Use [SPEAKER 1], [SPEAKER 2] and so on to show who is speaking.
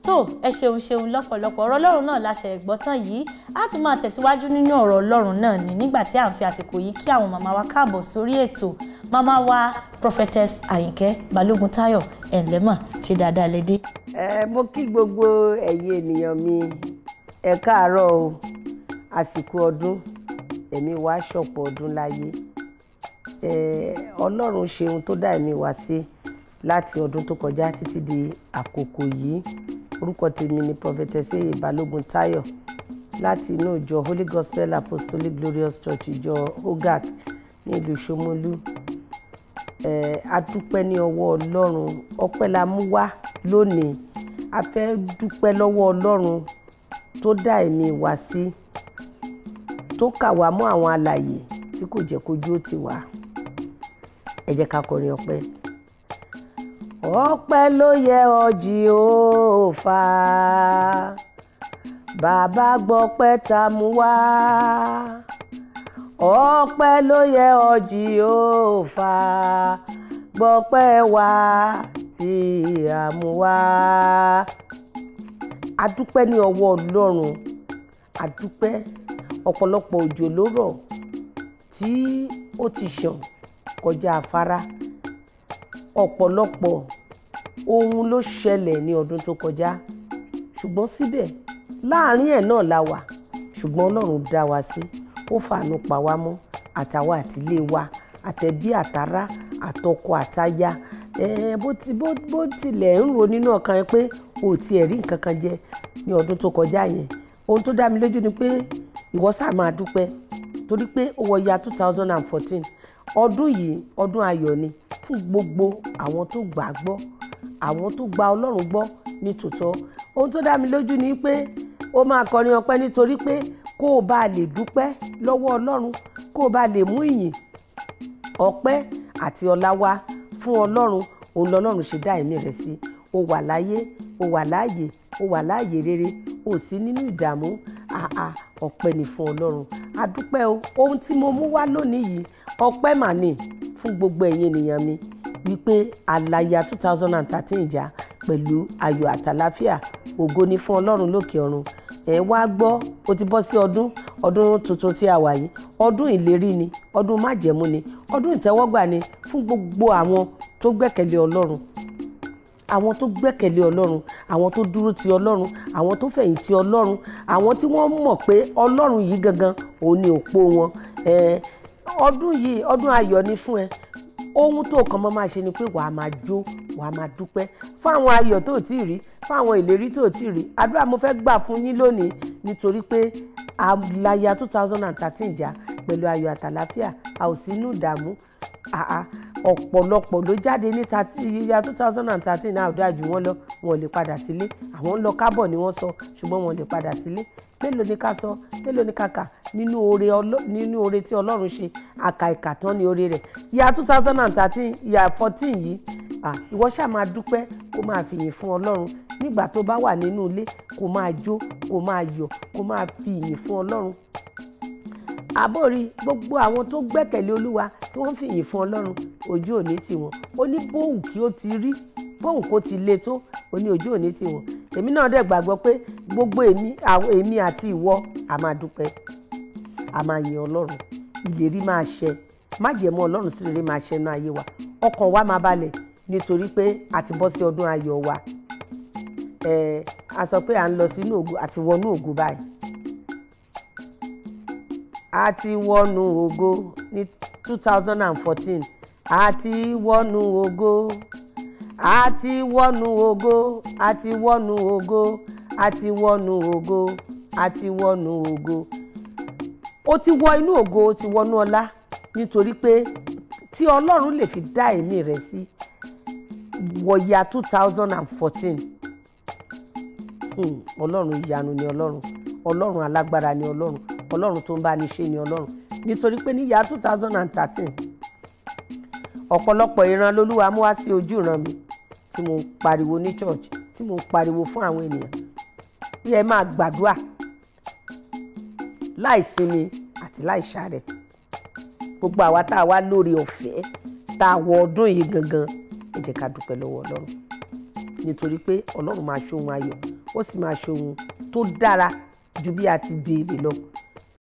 [SPEAKER 1] tó ẹ ṣeun lọ́pọ̀lọpọ̀ ọ̀rọ̀ Ọlọ́run náà láṣẹ gbọ́ tán yìí á tún máa tẹ̀síwájú nínú ọ̀rọ̀ Ọlọ́run náà ní nígbà tí à ń fi àsìkò yìí kí àwọn màmá wa káàbọ̀ sórí ètò màmá wa Prophetess Àyìnkẹ́ Balógun Táyọ̀ ẹ̀ǹlẹ́mọ̀ ṣe dáadáa lédè.
[SPEAKER 2] Mo kí gbogbo ẹ̀yin ènìyàn mi ẹ káàárọ̀ o àsìkò ọdún ẹ̀mí wa ṣọ̀pọ̀ ọdún láyé Ọlọ́run ṣeun tó dá ẹ̀mí wa sí láti ọdún tó kọjá títí di àkókò yìí. Orúkọ tèmi ni Prophetess Balógun Táyọ̀ láti inú ìjọ Holy Gospel Apostolic Glorious Church ìjọ Ogak ní ìlú Ṣómólú. A dúpẹ́ ní ọwọ́ Ọlọ́run, ọpẹ́ la mú wá lónìí. A fẹ́ dúpẹ́ lọ́wọ́ Ọlọ́run tó dá ẹ̀mí wa sí, tó kà wá mọ́ àwọn alààyè tí kò jẹ́ kójú ó tì wá. Ẹ jẹ́ ká kọrin ọpẹ́. Ọpẹ́ ló yẹ ọ́ Jèhófà, bàbá gbọpẹ́ tá mú wá. Ọpẹ́ ló yẹ ọ́ Jèhófà, gbọpẹ́ wá tí a mú wá. A dúpẹ́ ní ọwọ́ Ọlọ́run, a dúpẹ́. Ọ̀pọ̀lọpọ̀ òjò ló rọ̀ tí ó ti ṣàn kọjá afárá. Ọ̀pọ̀lọpọ̀ ohun ló ṣẹlẹ̀ ní ọdún tó kọjá, ṣùgbọ́n síbẹ̀ láàrin ẹ̀ náà la wà. Ṣùgbọ́n Ọlọ́run dá wa sí, ó fàánú pa wá mọ́, àtàwa àtìlé wa, àtẹ̀bí àtàrà, àtọkọ àtaya. Bó tilẹ̀ ń ro nínú ọkàn yẹn pé o tiẹ̀ rí nǹkan kan jẹ ní ọdún tó kọjá yẹn, ohun tó dá mi lójú ni pé ìwọ sáà máa dúpẹ́ torí pé ó wọ ya 2014. Ọdún yìí ọdún ayọ̀ ni fún gbogbo àwọn tó gbà gbọ́, àwọn tó gba Ọlọ́run gbọ́ ní tòótọ́. Ohun tó dá mi lójú ni pé ó máa kọrin ọpẹ́ nítorí pé kó o bá lè dúpẹ́ lọ́wọ́ Ọlọ́run, kó o bá lè mú ìyìn, ọpẹ́ àti ọlá wá fún Ọlọ́run. Òun lọ́lọ́run ṣe dá ẹ̀mí rẹ̀ sí. O wà láyé, o wà láàyè, o wà láàyè rere, o sí nínú ìdààmú. Ọpẹ́ ni fún Ọlọ́run. A dúpẹ́ o. Ohun tí mo mú wá lónìí yìí ọpẹ́ mà ní fún gbogbo ẹ̀yin ènìyàn mi wípé àlàyé 2013 jà pẹ̀lú ayọ̀ àtàláfíà. Ògo ni fún Ọlọ́run lókè ọ̀run. Ẹ wá gbọ́, ó ti bọ́ sí ọdún tuntun tí a wà yìí. Ọdún ìlérí ni, ọdún májẹ̀mú ni, ọdún ìtẹ́wọ́gbà ni fún gbogbo àwọn tó gbẹ́kẹ̀lé Ọlọ́run. Àwọn tó gbẹ́kẹ̀lé Ọlọ́run, àwọn tó dúró ti Ọlọ́run, àwọn tó fẹ̀yìntì Ọlọ́run, àwọn tí wọ́n mọ̀ pé Ọlọ́run yìí gangan òun ni òpó wọn. Ọdún yìí ọdún ayọ̀ ni fún ẹ. Ohun tó kàn máa ṣe ni pé wàá máa jó, wàá máa dúpẹ́ fún àwọn ayọ̀ tó ti rí, fún àwọn ìlérí tó ti rí. Àdúrà mo fẹ́ gbà fún yín lónìí nítorí pé àlàyé 2013 jà pẹ̀lú ayọ̀ àtàláfíà. A ò sí inú ìdààmú. Ọ̀pọ̀lọpọ̀ ló jáde ní ìyá 2013 náà dájú wọn lọ, wọn ò lè padà sílé. Àwọn ń lọ kábọ̀ ni wọ́n sọ, ṣùgbọ́n wọn ò lè padà sílé. Mélòó ni ká sọ, mélòó ni ká kà nínú oore tí Ọlọ́run ṣe, àkàìkà tán ní oore rẹ̀. Ìyá 2013, ìyá 14 yìí, ìwọ ṣáà máa dúpẹ́, kó máa fìyìn fún Ọlọ́run. Nígbà tó bá wà nínú ilé, kó máa jó, kó máa yọ̀, kó máa fi ìyìn fún Ọlọ́run. Àbórí gbogbo àwọn tó gbẹ́kẹ̀lé Olúwa tí wọ́n fi ìyìn fún Ọlọ́run, ojú òní tì wọ́n. Ó ní bóhùn kí ó ti rí, bóhùn kó ti le tó, ó ní ojú òní tì wọ́n. Èmi náà dẹ̀ gbàgbọ́ pé gbogbo èmi àti ìwọ a máa dúpẹ́, a máa yìn Ọlọ́run. Ìlérí máa ṣẹ, májẹ̀mú Ọlọ́run sí rere máa ṣẹ nínú ayé wa. Ọkàn wa máa balẹ̀ nítorí pé a ti bọ́ sí ọdún ayọ̀ wa. A sọ pé à ń lọ sínú ògo àti wọnú ògo báyìí. A ti wọnú ògo ní 2014. A ti wọnú ògo. A ti wọnú ògo. A ti wọnú ògo. A ti wọnú ògo. A ti wọnú ògo. Ó ti wọ inú ògo, ó ti wọnú ọlá nítorí pé tí Ọlọ́run lè fi dá ẹ̀mí rẹ̀ sí wọ̀ya 2014. Ọlọ́run ìyanu ni Ọlọ́run. Ọlọ́run alágbára ni Ọlọ́run. Ọlọ́run tó ń bá ní ṣe ni Ọlọ́run. Nítorí pé ní ya 2013 ọ̀pọ̀lọpọ̀ ìran lolúwa mú wá sí ojú ìran mi tí mo ń pariwo ní church, tí mo ń pariwo fún àwọn ènìyàn. Bí ẹ máa gbàdúrà láìsinmi àti láìṣàárẹ̀. Gbogbo àwa tá a wá lórí ọ̀fẹ́ tá a wọ ọdún yìí gangan, ẹ jẹ́ ká dúpẹ́ lọ́wọ́ Ọlọ́run. nítorí pé Ọlọ́run máa ṣe ohun ayọ̀ ó sì máa ṣe ohun tó dára ju bí a ti béèrè lọ